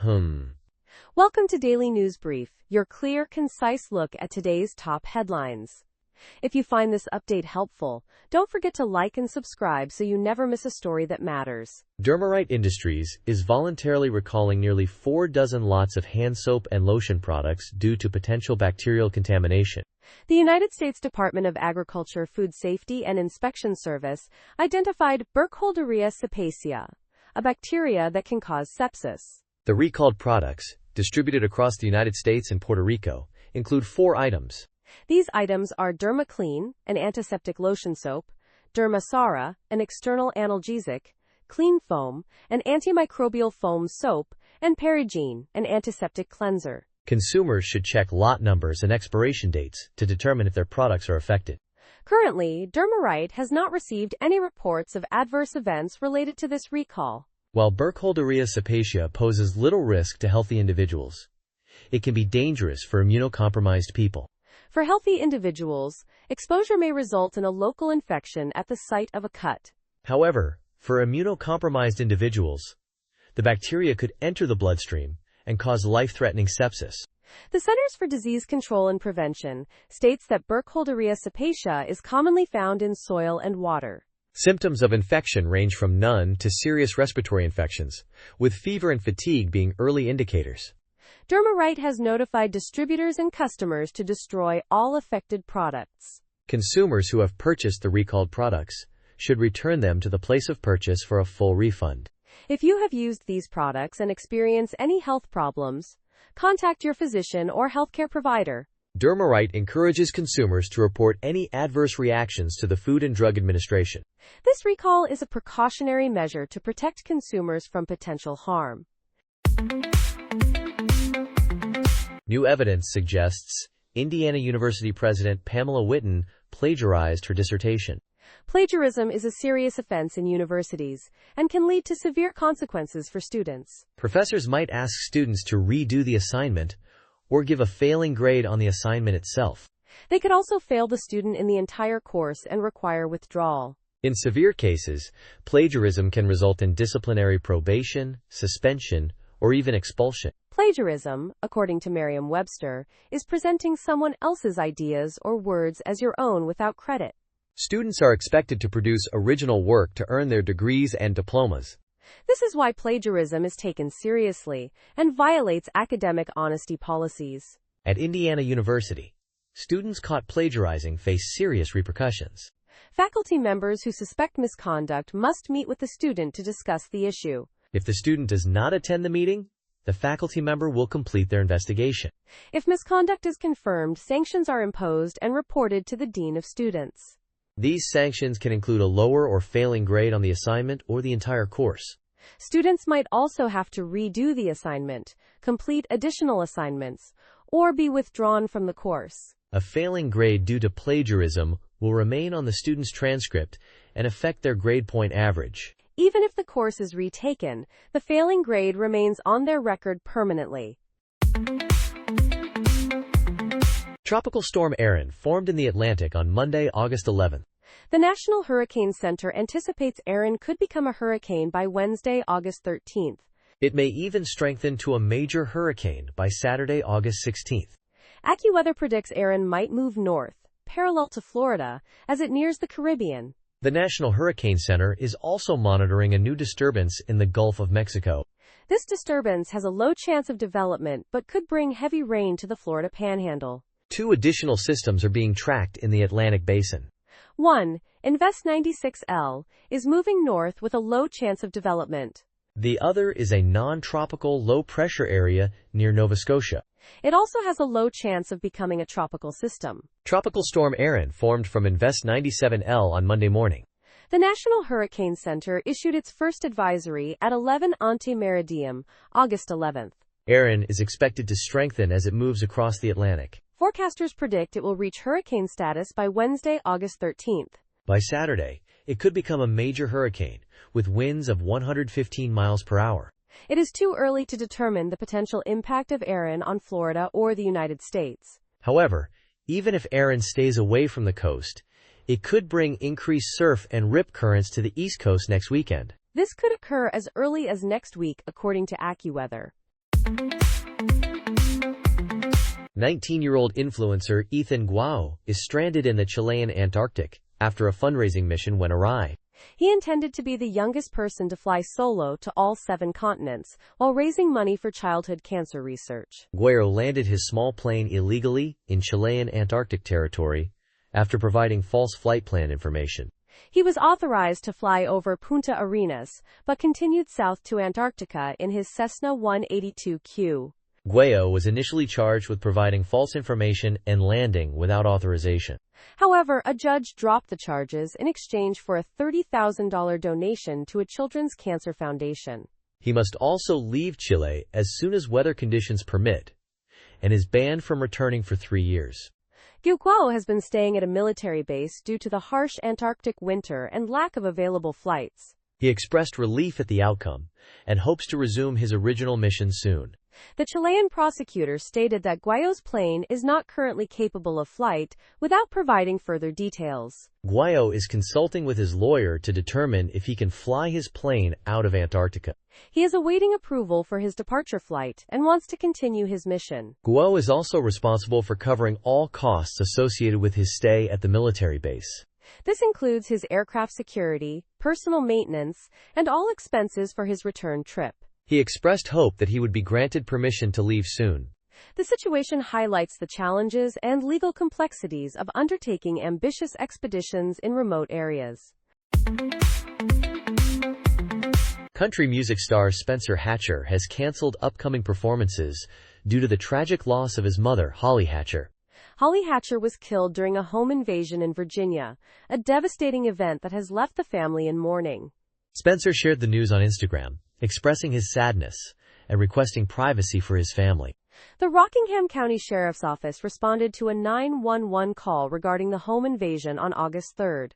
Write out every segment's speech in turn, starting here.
Welcome to Daily News Brief, your clear, concise look at today's top headlines. If you find this update helpful, don't forget to like and subscribe so you never miss a story that matters. Dermarite Industries is voluntarily recalling nearly 4 dozen lots of hand soap and lotion products due to potential bacterial contamination. The United States Department of Agriculture Food Safety and Inspection Service identified Burkholderia cepacia, a bacteria that can cause sepsis. The recalled products, distributed across the United States and Puerto Rico, include 4 items. These items are DermaClean, an antiseptic lotion soap, Dermasara, an external analgesic, Clean Foam, an antimicrobial foam soap, and Perigene, an antiseptic cleanser. Consumers should check lot numbers and expiration dates to determine if their products are affected. Currently, Dermarite has not received any reports of adverse events related to this recall. While Burkholderia cepacia poses little risk to healthy individuals, it can be dangerous for immunocompromised people. For healthy individuals, exposure may result in a local infection at the site of a cut. However, for immunocompromised individuals, the bacteria could enter the bloodstream and cause life-threatening sepsis. The Centers for Disease Control and Prevention states that Burkholderia cepacia is commonly found in soil and water. Symptoms of infection range from none to serious respiratory infections, with fever and fatigue being early indicators. Dermarite has notified distributors and customers to destroy all affected products. Consumers who have purchased the recalled products should return them to the place of purchase for a full refund. If you have used these products and experience any health problems, contact your physician or healthcare provider. Dermarite encourages consumers to report any adverse reactions to the Food and Drug Administration. This recall is a precautionary measure to protect consumers from potential harm. New evidence suggests Indiana University President Pamela Whitten plagiarized her dissertation. Plagiarism is a serious offense in universities and can lead to severe consequences for students. Professors might ask students to redo the assignment or give a failing grade on the assignment itself. They could also fail the student in the entire course and require withdrawal. In severe cases, plagiarism can result in disciplinary probation, suspension, or even expulsion. Plagiarism, according to Merriam-Webster, is presenting someone else's ideas or words as your own without credit. Students are expected to produce original work to earn their degrees and diplomas. This is why plagiarism is taken seriously and violates academic honesty policies. At Indiana University, students caught plagiarizing face serious repercussions. Faculty members who suspect misconduct must meet with the student to discuss the issue. If the student does not attend the meeting, the faculty member will complete their investigation. If misconduct is confirmed, sanctions are imposed and reported to the dean of students. These sanctions can include a lower or failing grade on the assignment or the entire course. Students might also have to redo the assignment, complete additional assignments, or be withdrawn from the course. A failing grade due to plagiarism will remain on the student's transcript and affect their grade point average. Even if the course is retaken, the failing grade remains on their record permanently. Tropical Storm Erin formed in the Atlantic on Monday, August 11. The National Hurricane Center anticipates Erin could become a hurricane by Wednesday, August 13. It may even strengthen to a major hurricane by Saturday, August 16. AccuWeather predicts Erin might move north, parallel to Florida, as it nears the Caribbean. The National Hurricane Center is also monitoring a new disturbance in the Gulf of Mexico. This disturbance has a low chance of development but could bring heavy rain to the Florida Panhandle. 2 additional systems are being tracked in the Atlantic Basin. 1. Invest 96L is moving north with a low chance of development. The other is a non-tropical low-pressure area near Nova Scotia. It also has a low chance of becoming a tropical system. Tropical Storm Erin formed from Invest 97L on Monday morning. The National Hurricane Center issued its first advisory at 11 ante meridiem, August 11th. Erin is expected to strengthen as it moves across the Atlantic. Forecasters predict it will reach hurricane status by Wednesday, August 13th. By Saturday, it could become a major hurricane, with winds of 115 miles per hour. It is too early to determine the potential impact of Erin on Florida or the United States. However, even if Erin stays away from the coast, it could bring increased surf and rip currents to the East Coast next weekend. This could occur as early as next week, according to AccuWeather. 19-year-old influencer Ethan Guao is stranded in the Chilean Antarctic after a fundraising mission went awry. He intended to be the youngest person to fly solo to all 7 continents while raising money for childhood cancer research. Guao landed his small plane illegally in Chilean Antarctic territory after providing false flight plan information. He was authorized to fly over Punta Arenas, but continued south to Antarctica in his Cessna 182Q. Guao was initially charged with providing false information and landing without authorization. However, a judge dropped the charges in exchange for a $30,000 donation to a children's cancer foundation. He must also leave Chile as soon as weather conditions permit, and is banned from returning for 3 years. Guao has been staying at a military base due to the harsh Antarctic winter and lack of available flights. He expressed relief at the outcome and hopes to resume his original mission soon. The Chilean prosecutor stated that Guao's plane is not currently capable of flight without providing further details. Guao is consulting with his lawyer to determine if he can fly his plane out of Antarctica. He is awaiting approval for his departure flight and wants to continue his mission. Guao is also responsible for covering all costs associated with his stay at the military base. This includes his aircraft security, personal maintenance, and all expenses for his return trip. He expressed hope that he would be granted permission to leave soon. The situation highlights the challenges and legal complexities of undertaking ambitious expeditions in remote areas. Country music star Spencer Hatcher has canceled upcoming performances due to the tragic loss of his mother, Holly Hatcher. Holly Hatcher was killed during a home invasion in Virginia, a devastating event that has left the family in mourning. Spencer shared the news on Instagram, expressing his sadness and requesting privacy for his family. The Rockingham County Sheriff's Office responded to a 911 call regarding the home invasion on August 3.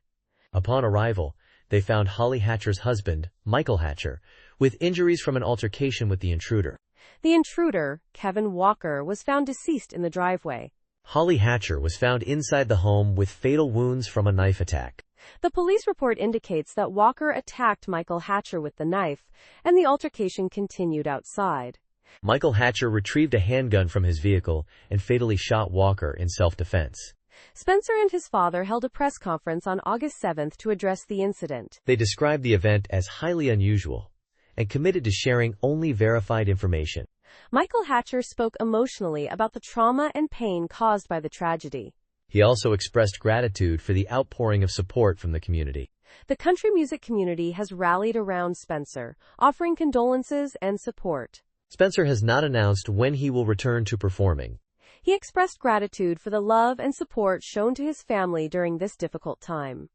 Upon arrival, they found Holly Hatcher's husband, Michael Hatcher, with injuries from an altercation with the intruder. The intruder, Kevin Walker, was found deceased in the driveway. Holly Hatcher was found inside the home with fatal wounds from a knife attack. The police report indicates that Walker attacked Michael Hatcher with the knife, and the altercation continued outside. Michael Hatcher retrieved a handgun from his vehicle and fatally shot Walker in self-defense. Spencer and his father held a press conference on August 7 to address the incident. They described the event as highly unusual and committed to sharing only verified information. Michael Hatcher spoke emotionally about the trauma and pain caused by the tragedy. He also expressed gratitude for the outpouring of support from the community. The country music community has rallied around Spencer, offering condolences and support. Spencer has not announced when he will return to performing. He expressed gratitude for the love and support shown to his family during this difficult time.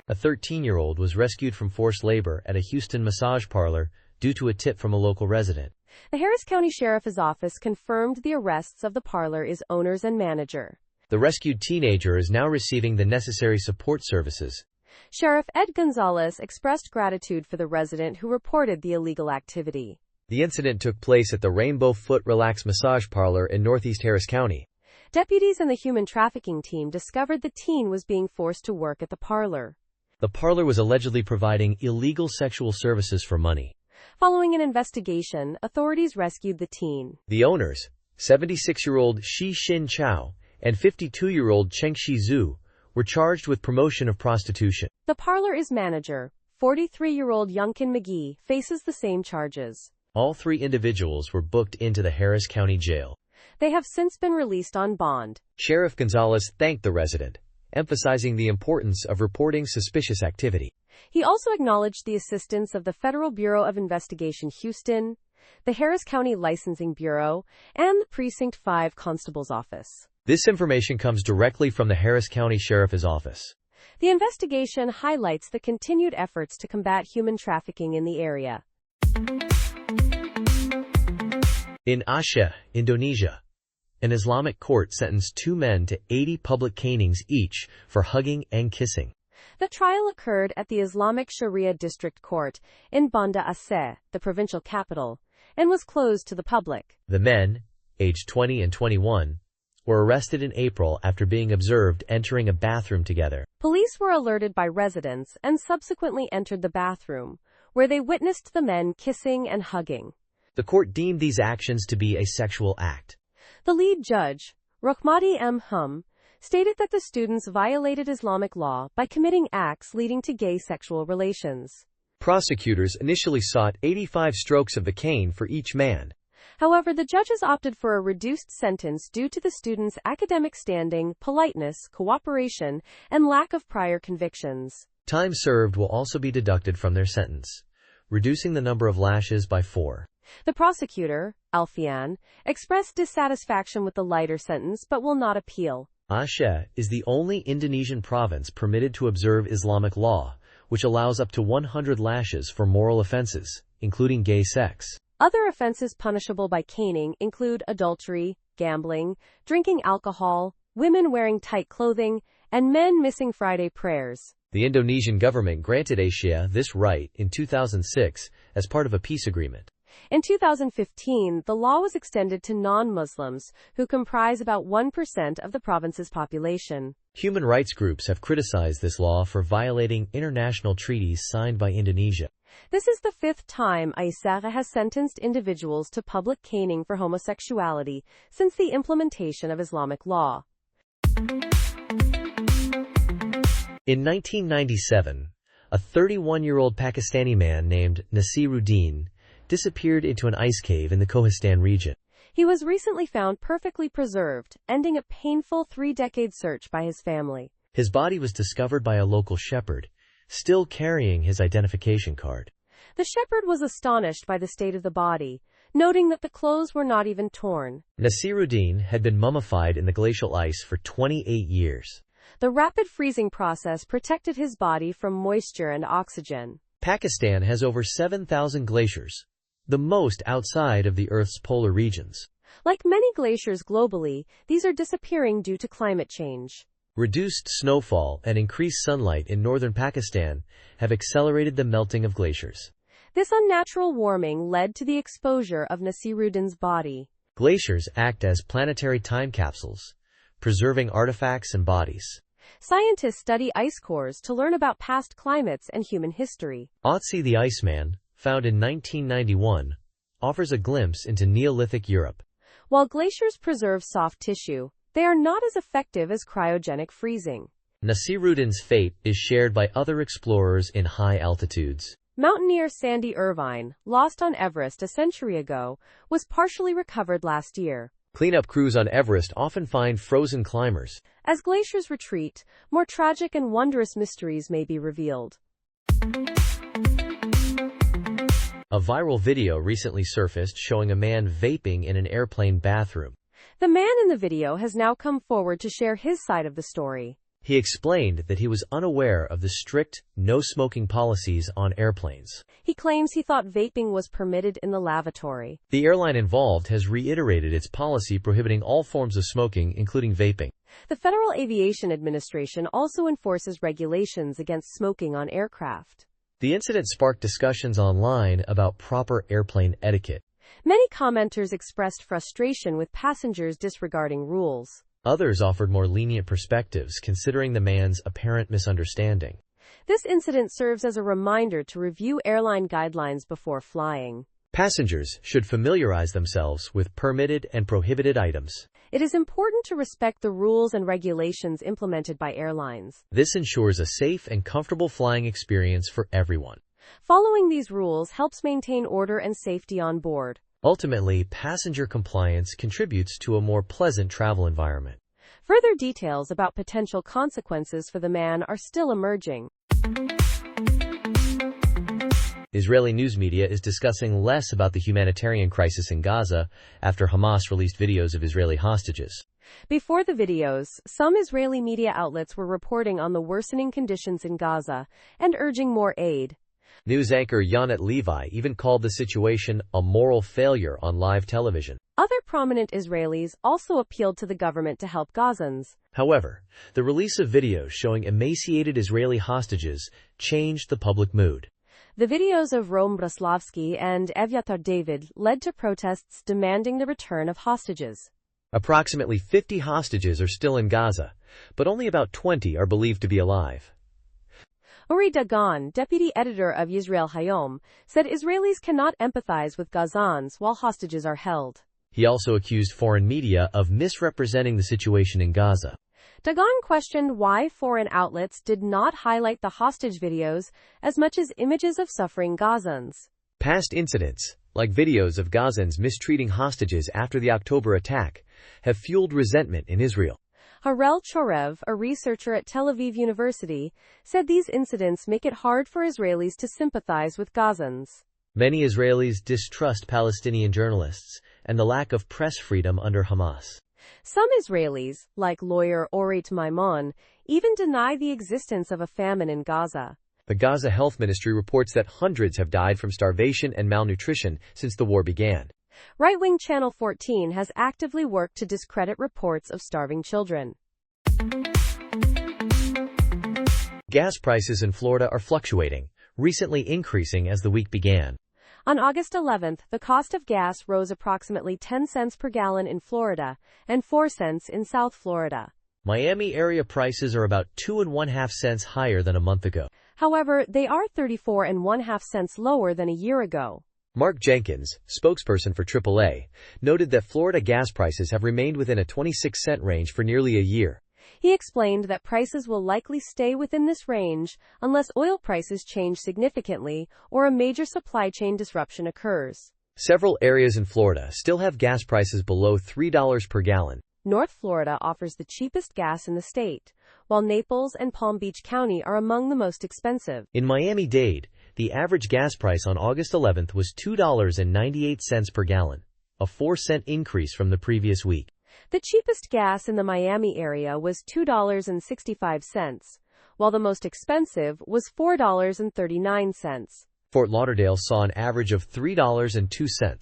A 13-year-old was rescued from forced labor at a Houston massage parlor due to a tip from a local resident. The Harris County Sheriff's Office confirmed the arrests of the parlor's owners and manager. The rescued teenager is now receiving the necessary support services. Sheriff Ed Gonzalez expressed gratitude for the resident who reported the illegal activity. The incident took place at the Rainbow Foot Relax Massage Parlor in Northeast Harris County. Deputies and the human trafficking team discovered the teen was being forced to work at the parlor. The parlor was allegedly providing illegal sexual services for money. Following an investigation, authorities rescued the teen. The owners, 76-year-old Shi Xin Chao and 52-year-old Cheng Shi Zhu, were charged with promotion of prostitution. The parlor's manager, 43-year-old Youngkin McGee, faces the same charges. All 3 individuals were booked into the Harris County Jail. They have since been released on bond. Sheriff Gonzalez thanked the resident, emphasizing the importance of reporting suspicious activity. He also acknowledged the assistance of the Federal Bureau of Investigation Houston, the Harris County Licensing Bureau, and the Precinct 5 Constable's Office. This information comes directly from the Harris County Sheriff's Office. The investigation highlights the continued efforts to combat human trafficking in the area. In Aceh, Indonesia, an Islamic court sentenced 2 men to 80 public canings each for hugging and kissing. The trial occurred at the Islamic Sharia District Court in Banda Aceh, the provincial capital, and was closed to the public. The men, aged 20 and 21, were arrested in April after being observed entering a bathroom together. Police were alerted by residents and subsequently entered the bathroom, where they witnessed the men kissing and hugging. The court deemed these actions to be a sexual act. The lead judge, Rohmati M. Hum, stated that the students violated Islamic law by committing acts leading to gay sexual relations. Prosecutors initially sought 85 strokes of the cane for each man. However, the judges opted for a reduced sentence due to the students' academic standing, politeness, cooperation, and lack of prior convictions. Time served will also be deducted from their sentence, reducing the number of lashes by 4. The prosecutor, Alfian, expressed dissatisfaction with the lighter sentence but will not appeal. Aceh is the only Indonesian province permitted to observe Islamic law, which allows up to 100 lashes for moral offenses, including gay sex. Other offenses punishable by caning include adultery, gambling, drinking alcohol, women wearing tight clothing, and men missing Friday prayers. The Indonesian government granted Aceh this right in 2006 as part of a peace agreement. In 2015, the law was extended to non-Muslims, who comprise about 1% of the province's population. Human rights groups have criticized this law for violating international treaties signed by Indonesia. This is the 5th time Aceh has sentenced individuals to public caning for homosexuality since the implementation of Islamic law. In 1997, a 31-year-old Pakistani man named Nasiruddin disappeared into an ice cave in the Kohistan region. He was recently found perfectly preserved, ending a painful 3-decade search by his family. His body was discovered by a local shepherd, still carrying his identification card. The shepherd was astonished by the state of the body, noting that the clothes were not even torn. Nasiruddin had been mummified in the glacial ice for 28 years. The rapid freezing process protected his body from moisture and oxygen. Pakistan has over 7,000 glaciers, the most outside of the Earth's polar regions. Like many glaciers globally, these are disappearing due to climate change. Reduced snowfall and increased sunlight in northern Pakistan have accelerated the melting of glaciers. This unnatural warming led to the exposure of Nasiruddin's body. Glaciers act as planetary time capsules, preserving artifacts and bodies. Scientists study ice cores to learn about past climates and human history. Otzi the Iceman, found in 1991, offers a glimpse into Neolithic Europe. While glaciers preserve soft tissue, they are not as effective as cryogenic freezing. Nasiruddin's fate is shared by other explorers in high altitudes. Mountaineer Sandy Irvine, lost on Everest a century ago, was partially recovered last year. Cleanup crews on Everest often find frozen climbers. As glaciers retreat, more tragic and wondrous mysteries may be revealed. A viral video recently surfaced showing a man vaping in an airplane bathroom. The man in the video has now come forward to share his side of the story. He explained that he was unaware of the strict, no-smoking policies on airplanes. He claims he thought vaping was permitted in the lavatory. The airline involved has reiterated its policy prohibiting all forms of smoking, including vaping. The Federal Aviation Administration also enforces regulations against smoking on aircraft. The incident sparked discussions online about proper airplane etiquette. Many commenters expressed frustration with passengers disregarding rules. Others offered more lenient perspectives, considering the man's apparent misunderstanding. This incident serves as a reminder to review airline guidelines before flying. Passengers should familiarize themselves with permitted and prohibited items. It is important to respect the rules and regulations implemented by airlines. This ensures a safe and comfortable flying experience for everyone. Following these rules helps maintain order and safety on board. Ultimately, passenger compliance contributes to a more pleasant travel environment. Further details about potential consequences for the man are still emerging. Israeli news media is discussing less about the humanitarian crisis in Gaza after Hamas released videos of Israeli hostages. Before the videos, some Israeli media outlets were reporting on the worsening conditions in Gaza and urging more aid. News anchor Yonat Levi even called the situation a moral failure on live television. Other prominent Israelis also appealed to the government to help Gazans. However, the release of videos showing emaciated Israeli hostages changed the public mood. The videos of Rom Braslavsky and Evyatar David led to protests demanding the return of hostages. Approximately 50 hostages are still in Gaza, but only about 20 are believed to be alive. Uri Dagan, deputy editor of Yisrael Hayom, said Israelis cannot empathize with Gazans while hostages are held. He also accused foreign media of misrepresenting the situation in Gaza. Dagan questioned why foreign outlets did not highlight the hostage videos as much as images of suffering Gazans. Past incidents, like videos of Gazans mistreating hostages after the October attack, have fueled resentment in Israel. Harel Chorev, a researcher at Tel Aviv University, said these incidents make it hard for Israelis to sympathize with Gazans. Many Israelis distrust Palestinian journalists and the lack of press freedom under Hamas. Some Israelis, like lawyer Orit Maimon, even deny the existence of a famine in Gaza. The Gaza Health Ministry reports that hundreds have died from starvation and malnutrition since the war began. Right-wing Channel 14 has actively worked to discredit reports of starving children. Gas prices in Florida are fluctuating, recently increasing as the week began. On August 11th, the cost of gas rose approximately 10 cents per gallon in Florida and 4 cents in South Florida. Miami area prices are about 2.5 cents higher than a month ago. However, they are 34.5 cents lower than a year ago. Mark Jenkins, spokesperson for AAA, noted that Florida gas prices have remained within a 26-cent range for nearly a year. He explained that prices will likely stay within this range unless oil prices change significantly or a major supply chain disruption occurs. Several areas in Florida still have gas prices below $3 per gallon. North Florida offers the cheapest gas in the state, while Naples and Palm Beach County are among the most expensive. In Miami-Dade, the average gas price on August 11th was $2.98 per gallon, a 4-cent increase from the previous week. The cheapest gas in the Miami area was $2.65, while the most expensive was $4.39. Fort Lauderdale saw an average of $3.02,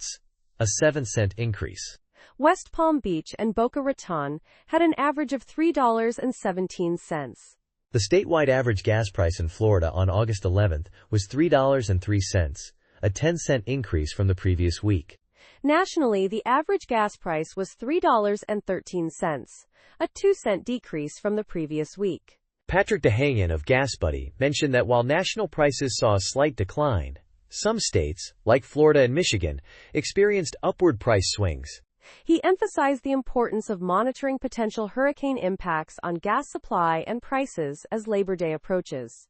a 7-cent increase. West Palm Beach and Boca Raton had an average of $3.17. The statewide average gas price in Florida on August 11th was $3.03, a 10-cent increase from the previous week. Nationally, the average gas price was $3.13, a 2-cent decrease from the previous week. Patrick DeHangen of Gas Buddy mentioned that while national prices saw a slight decline, some states, like Florida and Michigan, experienced upward price swings. He emphasized the importance of monitoring potential hurricane impacts on gas supply and prices as Labor Day approaches.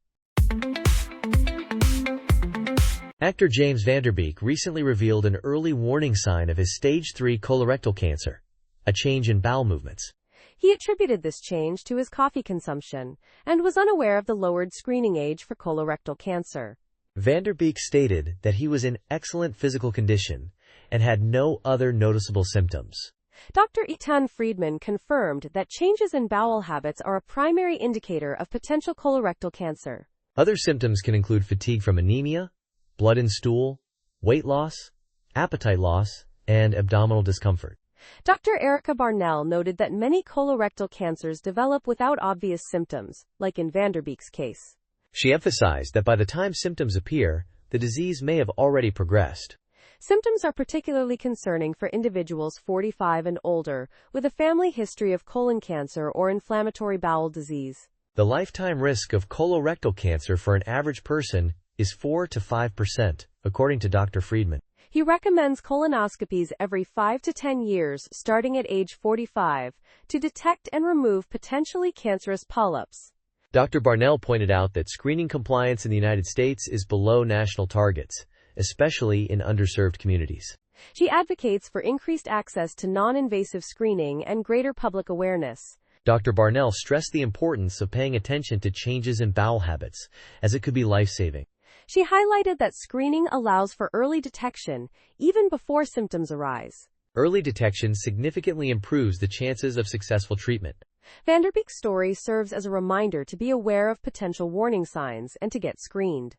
Actor James Van Der Beek recently revealed an early warning sign of his stage 3 colorectal cancer, a change in bowel movements. He attributed this change to his coffee consumption and was unaware of the lowered screening age for colorectal cancer. Van Der Beek stated that he was in excellent physical condition and had no other noticeable symptoms. Dr. Eitan Friedman confirmed that changes in bowel habits are a primary indicator of potential colorectal cancer. Other symptoms can include fatigue from anemia, blood in stool, weight loss, appetite loss, and abdominal discomfort. Dr. Erica Barnell noted that many colorectal cancers develop without obvious symptoms, like in Van Der Beek's case. She emphasized that by the time symptoms appear, the disease may have already progressed. Symptoms are particularly concerning for individuals 45 and older with a family history of colon cancer or inflammatory bowel disease. The lifetime risk of colorectal cancer for an average person is 4 to 5%, according to Dr. Friedman. He recommends colonoscopies every 5 to 10 years, starting at age 45, to detect and remove potentially cancerous polyps. Dr. Barnell pointed out that screening compliance in the United States is below national targets, especially in underserved communities. She advocates for increased access to non-invasive screening and greater public awareness. Dr. Barnell stressed the importance of paying attention to changes in bowel habits, as it could be life-saving. She highlighted that screening allows for early detection, even before symptoms arise. Early detection significantly improves the chances of successful treatment. Van Der Beek's story serves as a reminder to be aware of potential warning signs and to get screened.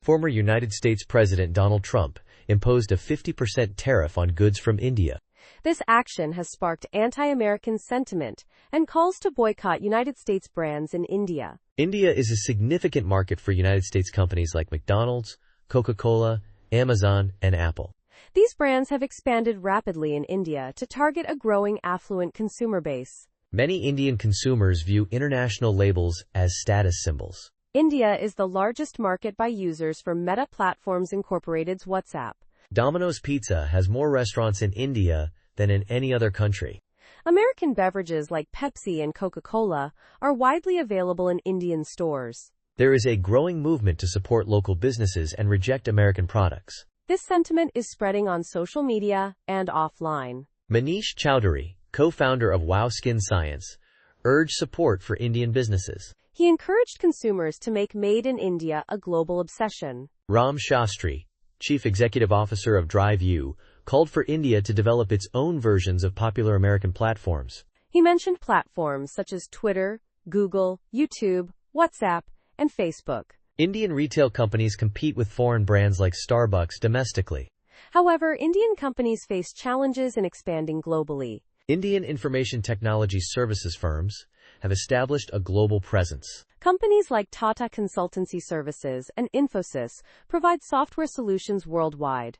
Former United States President Donald Trump imposed a 50% tariff on goods from India. This action has sparked anti-American sentiment and calls to boycott United States brands in India. India is a significant market for United States companies like McDonald's, Coca-Cola, Amazon, and Apple. These brands have expanded rapidly in India to target a growing affluent consumer base. Many Indian consumers view international labels as status symbols. India is the largest market by users for Meta Platforms Incorporated's WhatsApp. Domino's Pizza has more restaurants in India than in any other country. American beverages like Pepsi and Coca-Cola are widely available in Indian stores. There is a growing movement to support local businesses and reject American products. This sentiment is spreading on social media and offline. Manish Chowdhury, co-founder of Wow Skin Science, urged support for Indian businesses. He encouraged consumers to make Made in India a global obsession. Ram Shastri, chief executive officer of DriveU, called for India to develop its own versions of popular American platforms. He mentioned platforms such as Twitter, Google, YouTube, WhatsApp, and Facebook. Indian retail companies compete with foreign brands like Starbucks domestically. However, Indian companies face challenges in expanding globally. Indian information technology services firms have established a global presence. Companies like Tata Consultancy Services and Infosys provide software solutions worldwide.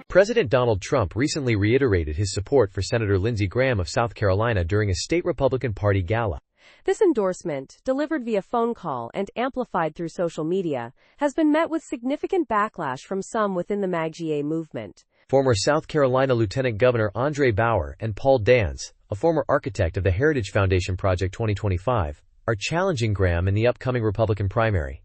President Donald Trump recently reiterated his support for Senator Lindsey Graham of South Carolina during a state Republican Party gala. This endorsement, delivered via phone call and amplified through social media, has been met with significant backlash from some within the MAGA movement. Former South Carolina Lieutenant Governor Andre Bauer and Paul Dance, a former architect of the Heritage Foundation Project 2025, are challenging Graham in the upcoming Republican primary.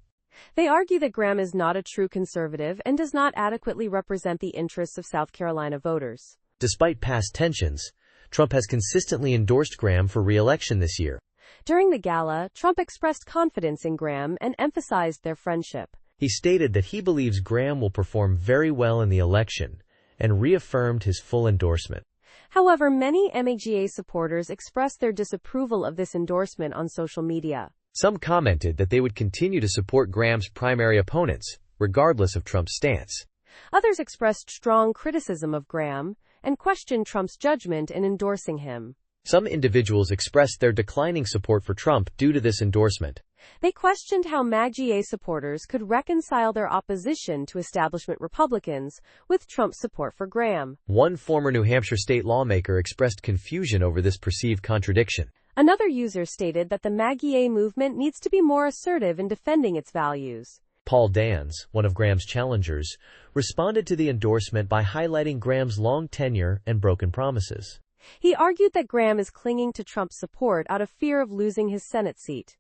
They argue that Graham is not a true conservative and does not adequately represent the interests of South Carolina voters. Despite past tensions, Trump has consistently endorsed Graham for re-election this year. During the gala, Trump expressed confidence in Graham and emphasized their friendship. He stated that he believes Graham will perform very well in the election and reaffirmed his full endorsement. However, many MAGA supporters expressed their disapproval of this endorsement on social media. Some commented that they would continue to support Graham's primary opponents, regardless of Trump's stance. Others expressed strong criticism of Graham and questioned Trump's judgment in endorsing him. Some individuals expressed their declining support for Trump due to this endorsement. They questioned how MAGA supporters could reconcile their opposition to establishment Republicans with Trump's support for Graham. One former New Hampshire state lawmaker expressed confusion over this perceived contradiction. Another user stated that the MAGA movement needs to be more assertive in defending its values. Paul Dance, one of Graham's challengers, responded to the endorsement by highlighting Graham's long tenure and broken promises. He argued that Graham is clinging to Trump's support out of fear of losing his Senate seat.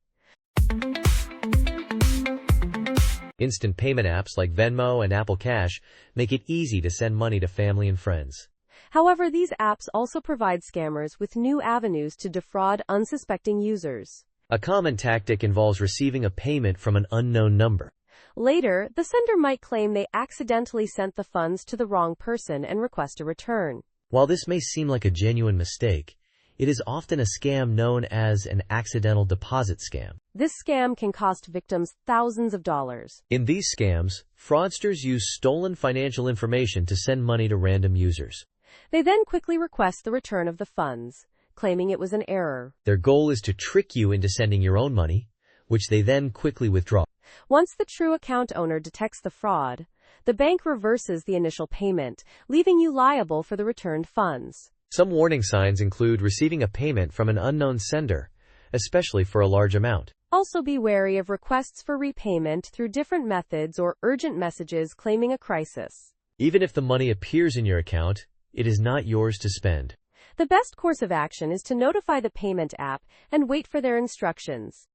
Instant payment apps like Venmo and Apple Cash make it easy to send money to family and friends. However, these apps also provide scammers with new avenues to defraud unsuspecting users. A common tactic involves receiving a payment from an unknown number. Later, the sender might claim they accidentally sent the funds to the wrong person and request a return. While this may seem like a genuine mistake, it is often a scam known as an accidental deposit scam. This scam can cost victims thousands of dollars. In these scams, fraudsters use stolen financial information to send money to random users. They then quickly request the return of the funds, claiming it was an error. Their goal is to trick you into sending your own money, which they then quickly withdraw. Once the true account owner detects the fraud, the bank reverses the initial payment, leaving you liable for the returned funds. Some warning signs include receiving a payment from an unknown sender, especially for a large amount. Also be wary of requests for repayment through different methods or urgent messages claiming a crisis. Even if the money appears in your account, it is not yours to spend. The best course of action is to notify the payment app and wait for their instructions.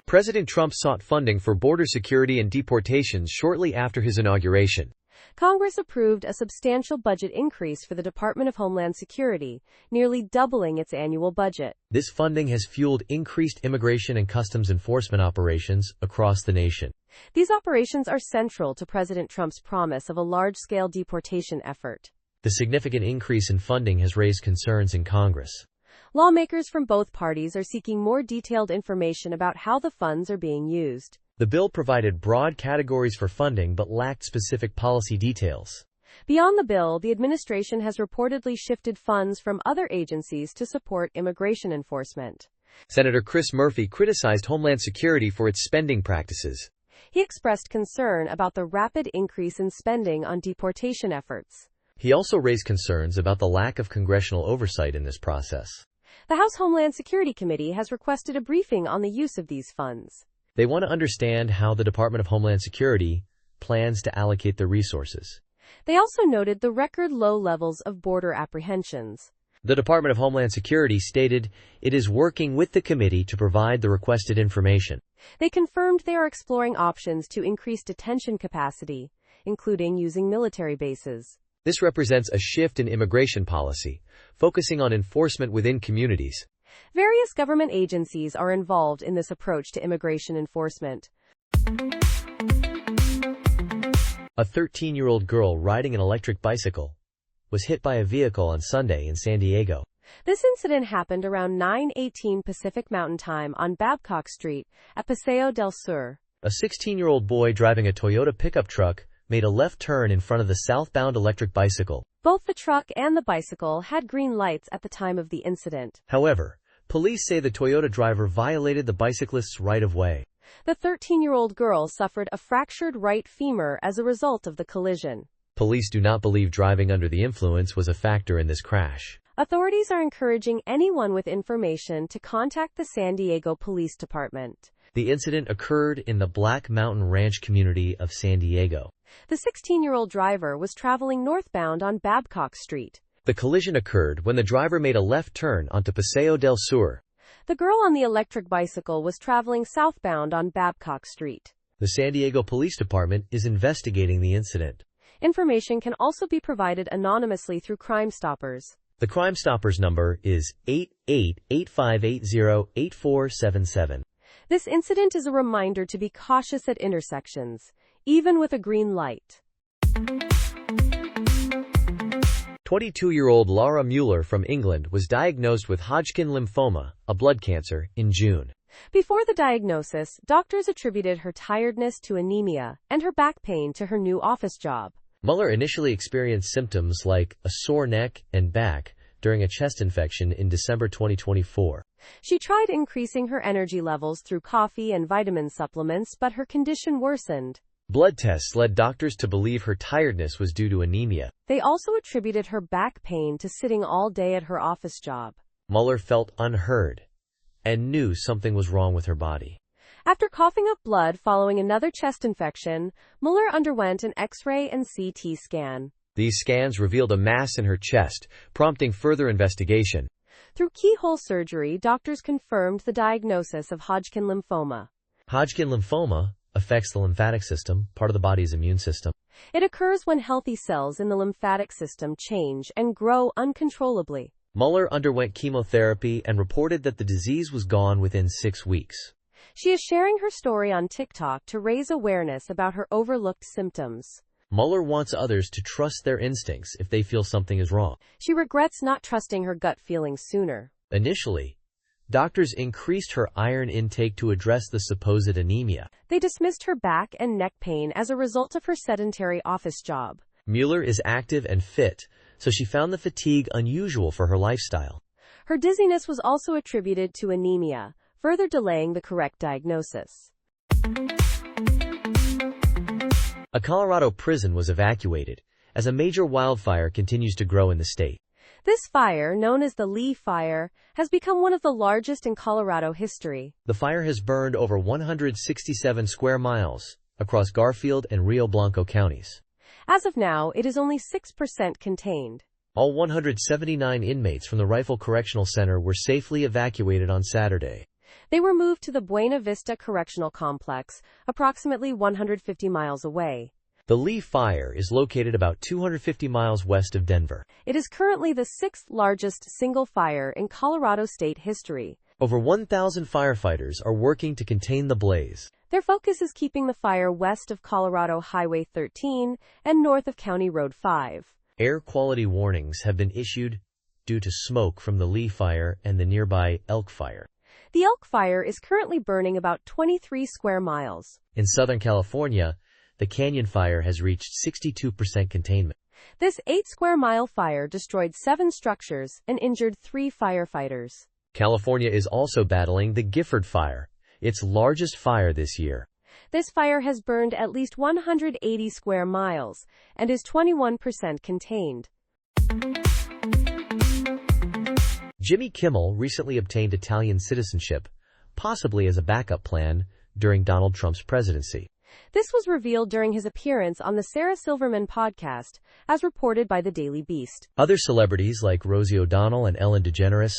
President Trump sought funding for border security and deportations shortly after his inauguration. Congress approved a substantial budget increase for the Department of Homeland Security, nearly doubling its annual budget. This funding has fueled increased immigration and customs enforcement operations across the nation. These operations are central to President Trump's promise of a large-scale deportation effort. The significant increase in funding has raised concerns in Congress. Lawmakers from both parties are seeking more detailed information about how the funds are being used. The bill provided broad categories for funding but lacked specific policy details. Beyond the bill, the administration has reportedly shifted funds from other agencies to support immigration enforcement. Senator Chris Murphy criticized Homeland Security for its spending practices. He expressed concern about the rapid increase in spending on deportation efforts. He also raised concerns about the lack of congressional oversight in this process. The House Homeland Security Committee has requested a briefing on the use of these funds. They want to understand how the Department of Homeland Security plans to allocate the resources. They also noted the record low levels of border apprehensions. The Department of Homeland Security stated it is working with the committee to provide the requested information. They confirmed they are exploring options to increase detention capacity, including using military bases. This represents a shift in immigration policy, focusing on enforcement within communities. Various government agencies are involved in this approach to immigration enforcement. A 13-year-old girl riding an electric bicycle was hit by a vehicle on Sunday in San Diego. This incident happened around 9:18 Pacific Mountain Time on Babcock Street at Paseo del Sur. A 16-year-old boy driving a Toyota pickup truck made a left turn in front of the southbound electric bicycle. Both the truck and the bicycle had green lights at the time of the incident. However, police say the Toyota driver violated the bicyclist's right-of-way. The 13-year-old girl suffered a fractured right femur as a result of the collision. Police do not believe driving under the influence was a factor in this crash. Authorities are encouraging anyone with information to contact the San Diego Police Department. The incident occurred in the Black Mountain Ranch community of San Diego. The 16-year-old driver was traveling northbound on Babcock Street. The collision occurred when the driver made a left turn onto Paseo del Sur. The girl on the electric bicycle was traveling southbound on Babcock Street. The San Diego Police Department is investigating the incident. Information can also be provided anonymously through Crime Stoppers. The Crime Stoppers number is 88-8580-8477. This incident is a reminder to be cautious at intersections, even with a green light. 22-year-old Laura Mueller from England was diagnosed with Hodgkin lymphoma, a blood cancer, in June. Before the diagnosis, doctors attributed her tiredness to anemia and her back pain to her new office job. Mueller initially experienced symptoms like a sore neck and back during a chest infection in December 2024. She tried increasing her energy levels through coffee and vitamin supplements, but her condition worsened. Blood tests led doctors to believe her tiredness was due to anemia. They also attributed her back pain to sitting all day at her office job. Mueller felt unheard and knew something was wrong with her body. After coughing up blood following another chest infection, Mueller underwent an X-ray and CT scan. These scans revealed a mass in her chest, prompting further investigation. Through keyhole surgery, doctors confirmed the diagnosis of Hodgkin lymphoma. Hodgkin lymphoma affects the lymphatic system, part of the body's immune system. It occurs when healthy cells in the lymphatic system change and grow uncontrollably. Mueller underwent chemotherapy and reported that the disease was gone within 6 weeks. She is sharing her story on TikTok to raise awareness about her overlooked symptoms. Mueller wants others to trust their instincts if they feel something is wrong. She regrets not trusting her gut feelings sooner. Initially, doctors increased her iron intake to address the supposed anemia. They dismissed her back and neck pain as a result of her sedentary office job. Mueller is active and fit, so she found the fatigue unusual for her lifestyle. Her dizziness was also attributed to anemia, further delaying the correct diagnosis. A Colorado prison was evacuated as a major wildfire continues to grow in the state. This fire, known as the Lee Fire, has become one of the largest in Colorado history. The fire has burned over 167 square miles across Garfield and Rio Blanco counties. As of now, it is only 6% contained. All 179 inmates from the Rifle Correctional Center were safely evacuated on Saturday. They were moved to the Buena Vista Correctional Complex, approximately 150 miles away. The Lee Fire is located about 250 miles west of Denver. It is currently the sixth largest single fire in Colorado state history. Over 1,000 firefighters are working to contain the blaze. Their focus is keeping the fire west of Colorado Highway 13 and north of County Road 5. Air quality warnings have been issued due to smoke from the Lee Fire and the nearby Elk Fire. The Elk Fire is currently burning about 23 square miles. In Southern California, the Canyon Fire has reached 62% containment. This 8-square-mile fire destroyed 7 structures and injured 3 firefighters. California is also battling the Gifford Fire, its largest fire this year. This fire has burned at least 180 square miles and is 21% contained. Jimmy Kimmel recently obtained Italian citizenship, possibly as a backup plan during Donald Trump's presidency. This was revealed during his appearance on the Sarah Silverman podcast, as reported by the Daily Beast. Other celebrities like Rosie O'Donnell and Ellen DeGeneres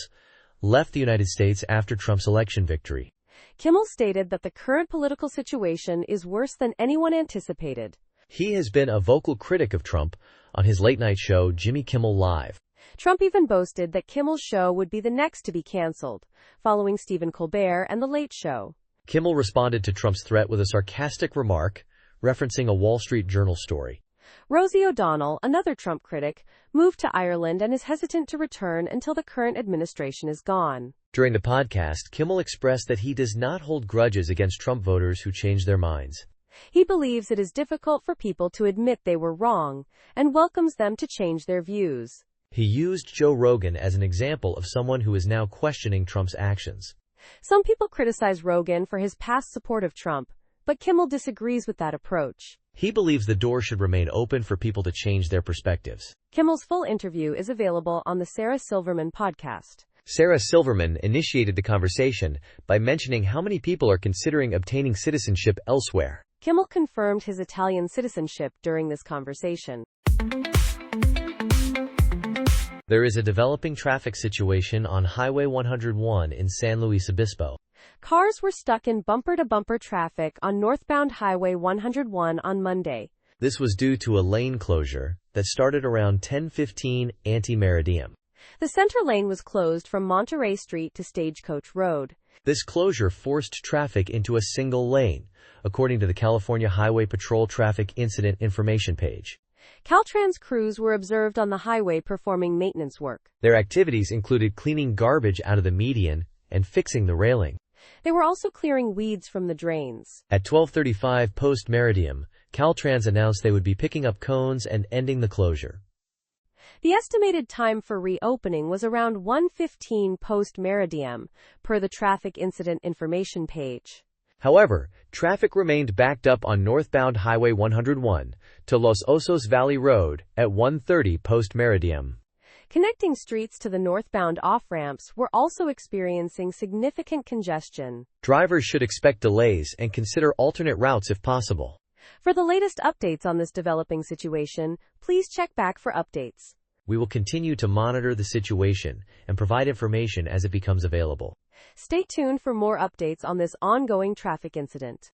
left the United States after Trump's election victory. Kimmel stated that the current political situation is worse than anyone anticipated. He has been a vocal critic of Trump on his late-night show Jimmy Kimmel Live. Trump even boasted that Kimmel's show would be the next to be canceled, following Stephen Colbert and The Late Show. Kimmel responded to Trump's threat with a sarcastic remark, referencing a Wall Street Journal story. Rosie O'Donnell, another Trump critic, moved to Ireland and is hesitant to return until the current administration is gone. During the podcast, Kimmel expressed that he does not hold grudges against Trump voters who change their minds. He believes it is difficult for people to admit they were wrong, and welcomes them to change their views. He used Joe Rogan as an example of someone who is now questioning Trump's actions. Some people criticize Rogan for his past support of Trump, but Kimmel disagrees with that approach. He believes the door should remain open for people to change their perspectives. Kimmel's full interview is available on the Sarah Silverman podcast. Sarah Silverman initiated the conversation by mentioning how many people are considering obtaining citizenship elsewhere. Kimmel confirmed his Italian citizenship during this conversation. There is a developing traffic situation on Highway 101 in San Luis Obispo. Cars were stuck in bumper-to-bumper traffic on northbound Highway 101 on Monday. This was due to a lane closure that started around 10:15 ante-meridiem. The center lane was closed from Monterey Street to Stagecoach Road. This closure forced traffic into a single lane, according to the California Highway Patrol Traffic Incident Information page. Caltrans crews were observed on the highway performing maintenance work. Their activities included cleaning garbage out of the median and fixing the railing. They were also clearing weeds from the drains. At 12:35 post-meridiem, Caltrans announced they would be picking up cones and ending the closure. The estimated time for reopening was around 1:15 post-meridiem, per the Traffic Incident Information page. However, traffic remained backed up on northbound Highway 101 to Los Osos Valley Road at 1:30 post-meridiem. Connecting streets to the northbound off-ramps were also experiencing significant congestion. Drivers should expect delays and consider alternate routes if possible. For the latest updates on this developing situation, please check back for updates. We will continue to monitor the situation and provide information as it becomes available. Stay tuned for more updates on this ongoing traffic incident.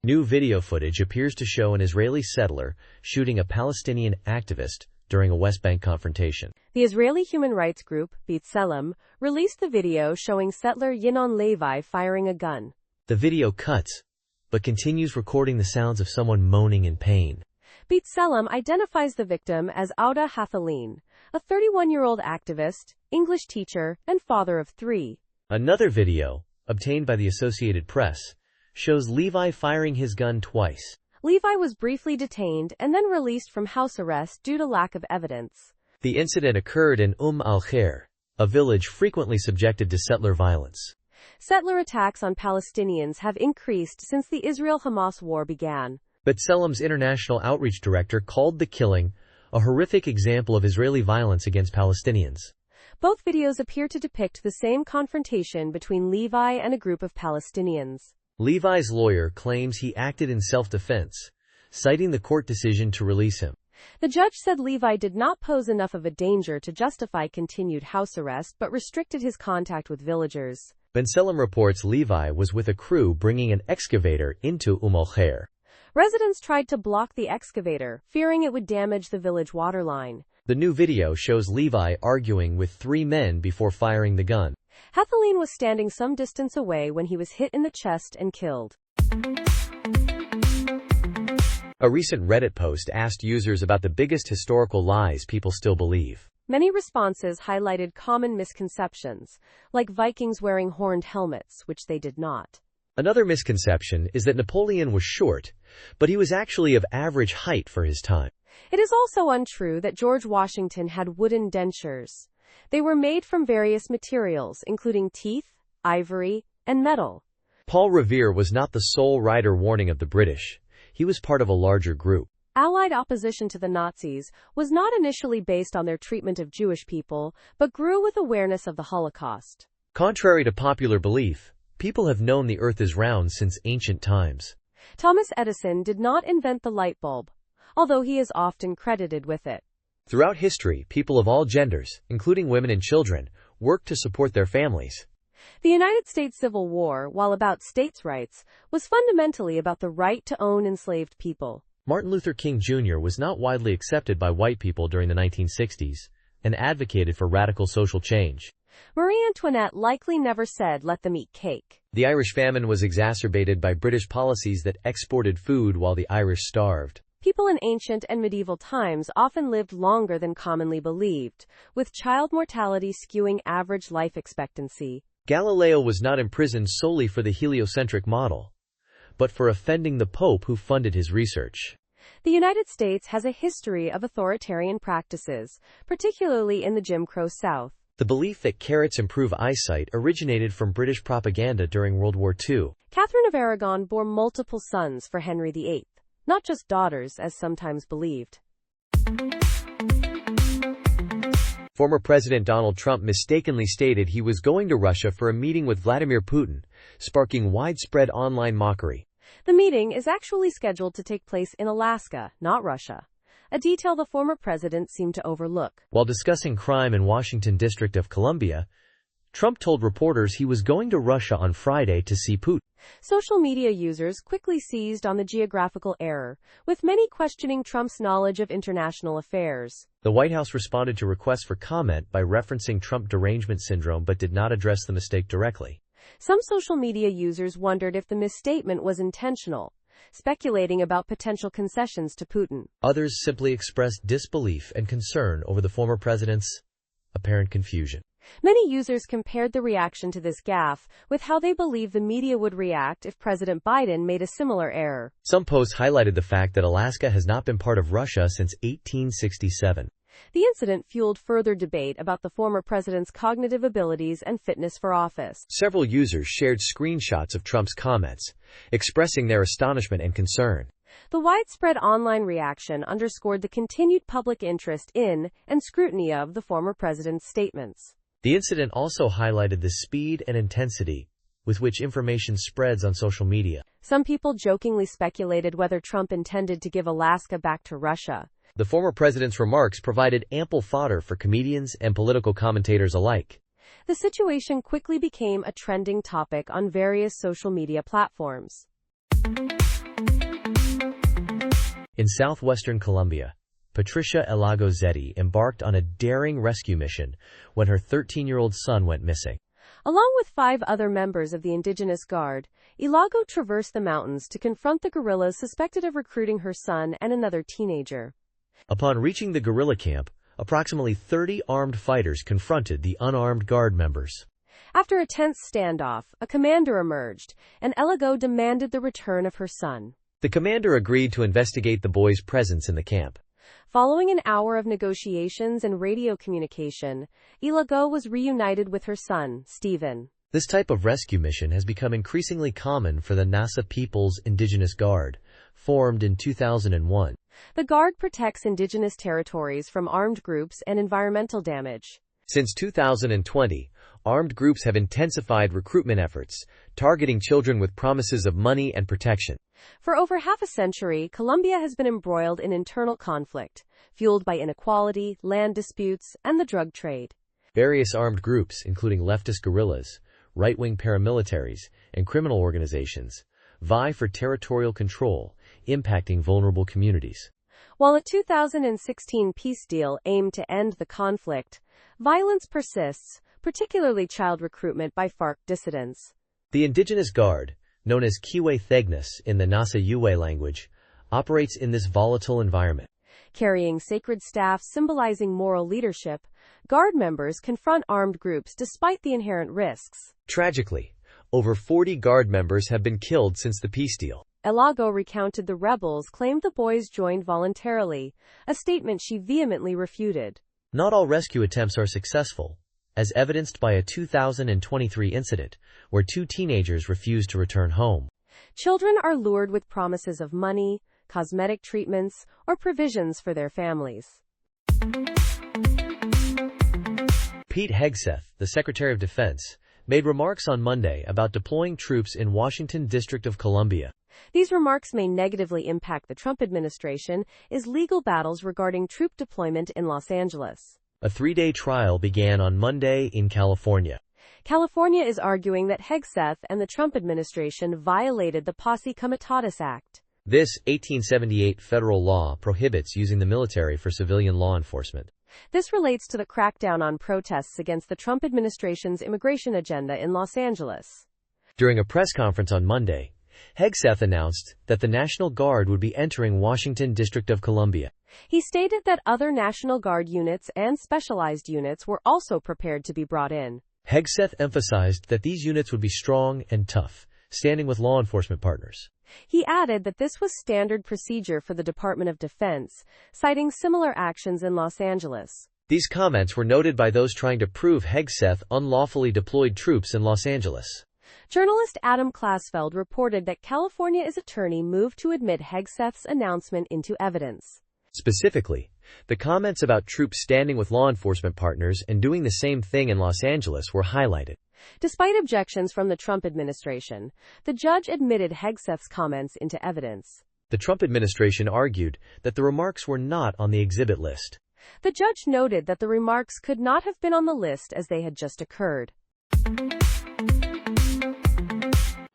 New video footage appears to show an Israeli settler shooting a Palestinian activist during a West Bank confrontation. The Israeli human rights group, B'Tselem, released the video showing settler Yinon Levi firing a gun. The video cuts, but continues recording the sounds of someone moaning in pain. B'Tselem identifies the victim as Auda Hathaline, a 31-year-old activist, English teacher, and father of 3. Another video, obtained by the Associated Press, shows Levi firing his gun twice. Levi was briefly detained and then released from house arrest due to lack of evidence. The incident occurred in al-Khair, a village frequently subjected to settler violence. Settler attacks on Palestinians have increased since the Israel-Hamas war began. B'Tselem's international outreach director called the killing a horrific example of Israeli violence against Palestinians. Both videos appear to depict the same confrontation between Levi and a group of Palestinians. Levi's lawyer claims he acted in self-defense, citing the court decision to release him. The judge said Levi did not pose enough of a danger to justify continued house arrest but restricted his contact with villagers. B'Tselem reports Levi was with a crew bringing an excavator into al-Khair. Residents tried to block the excavator, fearing it would damage the village water line. The new video shows Levi arguing with 3 men before firing the gun. Hathaline was standing some distance away when he was hit in the chest and killed. A recent Reddit post asked users about the biggest historical lies people still believe. Many responses highlighted common misconceptions, like Vikings wearing horned helmets, which they did not. Another misconception is that Napoleon was short, but he was actually of average height for his time. It is also untrue that George Washington had wooden dentures. They were made from various materials, including teeth, ivory, and metal. Paul Revere was not the sole rider warning of the British. He was part of a larger group. Allied opposition to the Nazis was not initially based on their treatment of Jewish people, but grew with awareness of the Holocaust. Contrary to popular belief, people have known the Earth is round since ancient times. Thomas Edison did not invent the light bulb, although he is often credited with it. Throughout history, people of all genders, including women and children, worked to support their families. The United States Civil War, while about states' rights, was fundamentally about the right to own enslaved people. Martin Luther King Jr. was not widely accepted by white people during the 1960s and advocated for radical social change. Marie Antoinette likely never said, "Let them eat cake." The Irish famine was exacerbated by British policies that exported food while the Irish starved. People in ancient and medieval times often lived longer than commonly believed, with child mortality skewing average life expectancy. Galileo was not imprisoned solely for the heliocentric model, but for offending the Pope who funded his research. The United States has a history of authoritarian practices, particularly in the Jim Crow South. The belief that carrots improve eyesight originated from British propaganda during World War II. Catherine of Aragon bore multiple sons for Henry VIII, not just daughters as sometimes believed. Former President Donald Trump mistakenly stated he was going to Russia for a meeting with Vladimir Putin, sparking widespread online mockery. The meeting is actually scheduled to take place in Alaska, not Russia, a detail the former president seemed to overlook. While discussing crime in Washington District of Columbia, Trump told reporters he was going to Russia on Friday to see Putin. Social media users quickly seized on the geographical error, with many questioning Trump's knowledge of international affairs. The White House responded to requests for comment by referencing Trump derangement syndrome but did not address the mistake directly. Some social media users wondered if the misstatement was intentional, speculating about potential concessions to Putin. Others simply expressed disbelief and concern over the former president's apparent confusion. Many users compared the reaction to this gaffe with how they believe the media would react if President Biden made a similar error. Some posts highlighted the fact that Alaska has not been part of Russia since 1867. The incident fueled further debate about the former president's cognitive abilities and fitness for office. Several users shared screenshots of Trump's comments, expressing their astonishment and concern. The widespread online reaction underscored the continued public interest in and scrutiny of the former president's statements. The incident also highlighted the speed and intensity with which information spreads on social media. Some people jokingly speculated whether Trump intended to give Alaska back to Russia. The former president's remarks provided ample fodder for comedians and political commentators alike. The situation quickly became a trending topic on various social media platforms. In southwestern Colombia, Patricia Elago-Zetti embarked on a daring rescue mission when her 13-year-old son went missing. Along with 5 other members of the Indigenous Guard, Elago traversed the mountains to confront the guerrillas suspected of recruiting her son and another teenager. Upon reaching the guerrilla camp, approximately 30 armed fighters confronted the unarmed Guard members. After a tense standoff, a commander emerged, and Elago demanded the return of her son. The commander agreed to investigate the boy's presence in the camp. Following an hour of negotiations and radio communication, Elago was reunited with her son, Stephen. This type of rescue mission has become increasingly common for the Nasa People's Indigenous Guard, formed in 2001. The Guard protects indigenous territories from armed groups and environmental damage. Since 2020, armed groups have intensified recruitment efforts, targeting children with promises of money and protection. For over half a century, Colombia has been embroiled in internal conflict, fueled by inequality, land disputes, and the drug trade. Various armed groups, including leftist guerrillas, right-wing paramilitaries, and criminal organizations, vie for territorial control, impacting vulnerable communities. While a 2016 peace deal aimed to end the conflict, violence persists, particularly child recruitment by FARC dissidents. The Indigenous Guard, known as Kiwe Thegnis in the Nasa Yuwe language, operates in this volatile environment. Carrying sacred staff symbolizing moral leadership, Guard members confront armed groups despite the inherent risks. Tragically, over 40 Guard members have been killed since the peace deal. Elago recounted the rebels claimed the boys joined voluntarily, a statement she vehemently refuted. Not all rescue attempts are successful, as evidenced by a 2023 incident where two teenagers refused to return home. Children are lured with promises of money, cosmetic treatments, or provisions for their families. Pete Hegseth, the Secretary of Defense, made remarks on Monday about deploying troops in Washington District of Columbia. These remarks may negatively impact the Trump administration as legal battles regarding troop deployment in Los Angeles. A three-day trial began on Monday in California. California is arguing that Hegseth and the Trump administration violated the Posse Comitatus Act. This 1878 federal law prohibits using the military for civilian law enforcement. This relates to the crackdown on protests against the Trump administration's immigration agenda in Los Angeles. During a press conference on Monday, Hegseth announced that the National Guard would be entering Washington District of Columbia. He stated that other National Guard units and specialized units were also prepared to be brought in. Hegseth emphasized that these units would be strong and tough, standing with law enforcement partners. He added that this was standard procedure for the Department of Defense, citing similar actions in Los Angeles. These comments were noted by those trying to prove Hegseth unlawfully deployed troops in Los Angeles. Journalist Adam Klasfeld reported that California's attorney moved to admit Hegseth's announcement into evidence. Specifically, the comments about troops standing with law enforcement partners and doing the same thing in Los Angeles were highlighted. Despite objections from the Trump administration, the judge admitted Hegseth's comments into evidence. The Trump administration argued that the remarks were not on the exhibit list. The judge noted that the remarks could not have been on the list as they had just occurred.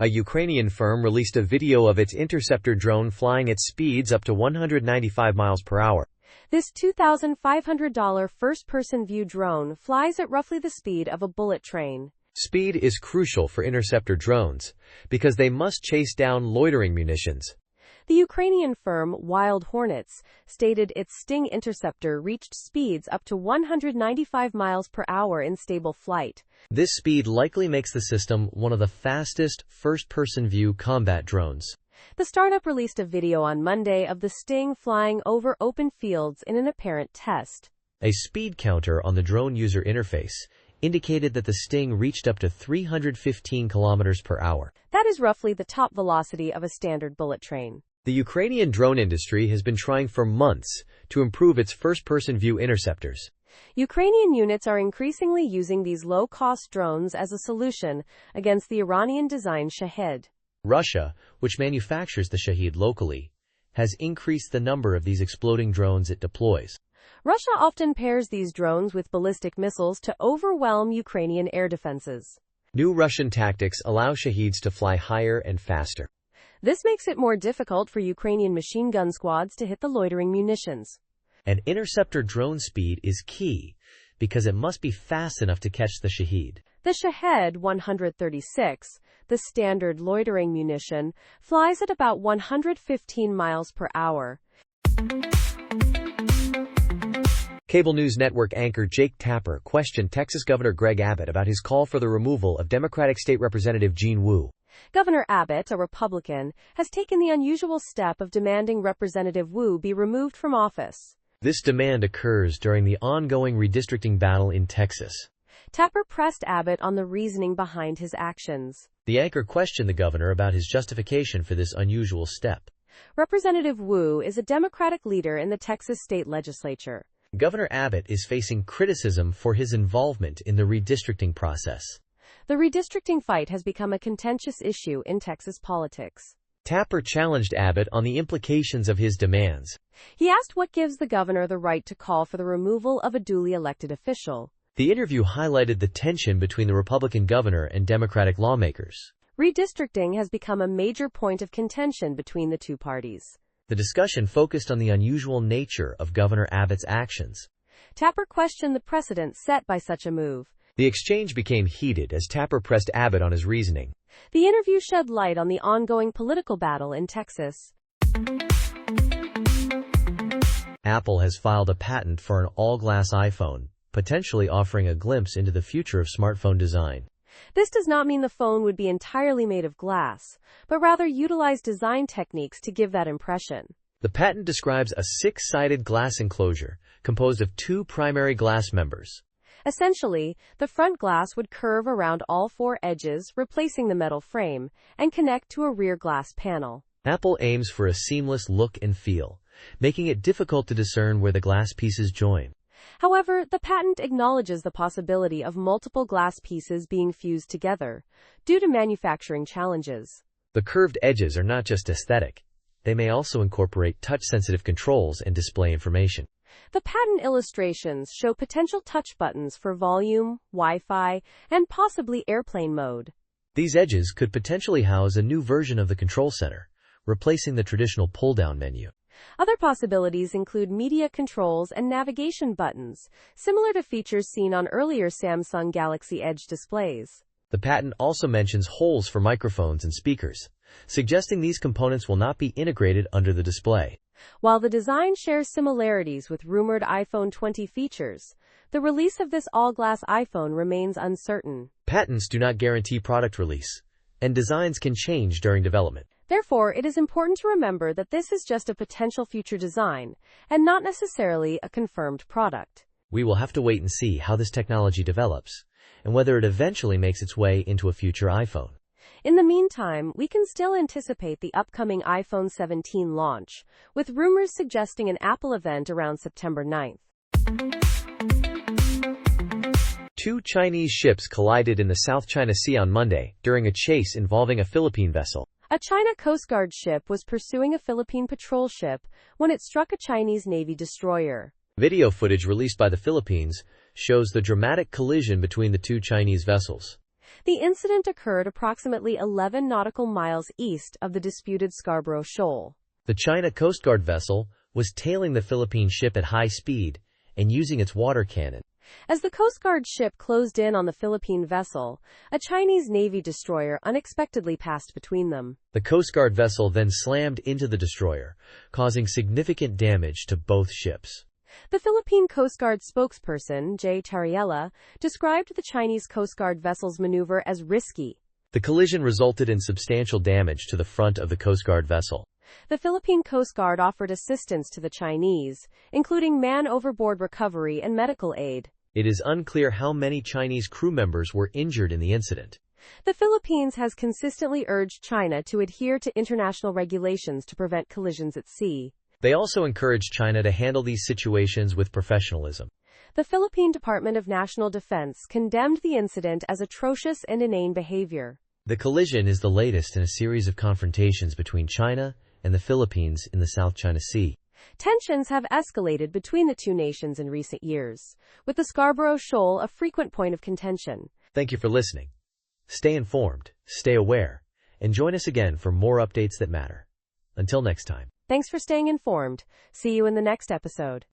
A Ukrainian firm released a video of its interceptor drone flying at speeds up to 195 miles per hour. This $2,500 first-person view drone flies at roughly the speed of a bullet train. Speed is crucial for interceptor drones because they must chase down loitering munitions. The Ukrainian firm Wild Hornets stated its Sting interceptor reached speeds up to 195 miles per hour in stable flight. This speed likely makes the system one of the fastest first-person view combat drones. The startup released a video on Monday of the Sting flying over open fields in an apparent test. A speed counter on the drone user interface indicated that the Sting reached up to 315 kilometers per hour. That is roughly the top velocity of a standard bullet train. The Ukrainian drone industry has been trying for months to improve its first-person view interceptors. Ukrainian units are increasingly using these low-cost drones as a solution against the Iranian-designed Shahed. Russia, which manufactures the Shahed locally, has increased the number of these exploding drones it deploys. Russia often pairs these drones with ballistic missiles to overwhelm Ukrainian air defenses. New Russian tactics allow Shaheds to fly higher and faster. This makes it more difficult for Ukrainian machine gun squads to hit the loitering munitions. An interceptor drone speed is key because it must be fast enough to catch the Shahed. The Shahed 136, the standard loitering munition, flies at about 115 miles per hour. Cable news network anchor Jake Tapper questioned Texas Governor Greg Abbott about his call for the removal of Democratic State Representative Gene Wu. Governor Abbott, a Republican, has taken the unusual step of demanding Representative Wu be removed from office. This demand occurs during the ongoing redistricting battle in Texas. Tapper pressed Abbott on the reasoning behind his actions. The anchor questioned the governor about his justification for this unusual step. Representative Wu is a Democratic leader in the Texas state legislature. Governor Abbott is facing criticism for his involvement in the redistricting process. The redistricting fight has become a contentious issue in Texas politics. Tapper challenged Abbott on the implications of his demands. He asked what gives the governor the right to call for the removal of a duly elected official. The interview highlighted the tension between the Republican governor and Democratic lawmakers. Redistricting has become a major point of contention between the two parties. The discussion focused on the unusual nature of Governor Abbott's actions. Tapper questioned the precedent set by such a move. The exchange became heated as Tapper pressed Abbott on his reasoning. The interview shed light on the ongoing political battle in Texas. Apple has filed a patent for an all-glass iPhone, potentially offering a glimpse into the future of smartphone design. This does not mean the phone would be entirely made of glass, but rather utilize design techniques to give that impression. The patent describes a six-sided glass enclosure composed of two primary glass members. Essentially, the front glass would curve around all four edges, replacing the metal frame, and connect to a rear glass panel. Apple aims for a seamless look and feel, making it difficult to discern where the glass pieces join. However, the patent acknowledges the possibility of multiple glass pieces being fused together, due to manufacturing challenges. The curved edges are not just aesthetic. They may also incorporate touch-sensitive controls and display information. The patent illustrations show potential touch buttons for volume, Wi-Fi, and possibly airplane mode. These edges could potentially house a new version of the control center, replacing the traditional pull-down menu. Other possibilities include media controls and navigation buttons, similar to features seen on earlier Samsung Galaxy Edge displays. The patent also mentions holes for microphones and speakers, suggesting these components will not be integrated under the display. While the design shares similarities with rumored iPhone 20 features, the release of this all-glass iPhone remains uncertain. Patents do not guarantee product release, and designs can change during development. Therefore, it is important to remember that this is just a potential future design, and not necessarily a confirmed product. We will have to wait and see how this technology develops, and whether it eventually makes its way into a future iPhone. In the meantime, we can still anticipate the upcoming iPhone 17 launch, with rumors suggesting an Apple event around September 9th. Two Chinese ships collided in the South China Sea on Monday during a chase involving a Philippine vessel. A China Coast Guard ship was pursuing a Philippine patrol ship when it struck a Chinese Navy destroyer. Video footage released by the Philippines shows the dramatic collision between the two Chinese vessels. The incident occurred approximately 11 nautical miles east of the disputed Scarborough Shoal. The China Coast Guard vessel was tailing the Philippine ship at high speed and using its water cannon. As the Coast Guard ship closed in on the Philippine vessel, a Chinese Navy destroyer unexpectedly passed between them. The Coast Guard vessel then slammed into the destroyer, causing significant damage to both ships. The Philippine Coast Guard spokesperson, J. Tariela, described the Chinese Coast Guard vessel's maneuver as risky. The collision resulted in substantial damage to the front of the Coast Guard vessel. The Philippine Coast Guard offered assistance to the Chinese, including man-overboard recovery and medical aid. It is unclear how many Chinese crew members were injured in the incident. The Philippines has consistently urged China to adhere to international regulations to prevent collisions at sea. They also encouraged China to handle these situations with professionalism. The Philippine Department of National Defense condemned the incident as atrocious and inane behavior. The collision is the latest in a series of confrontations between China and the Philippines in the South China Sea. Tensions have escalated between the two nations in recent years, with the Scarborough Shoal a frequent point of contention. Thank you for listening. Stay informed, stay aware, and join us again for more updates that matter. Until next time. Thanks for staying informed. See you in the next episode.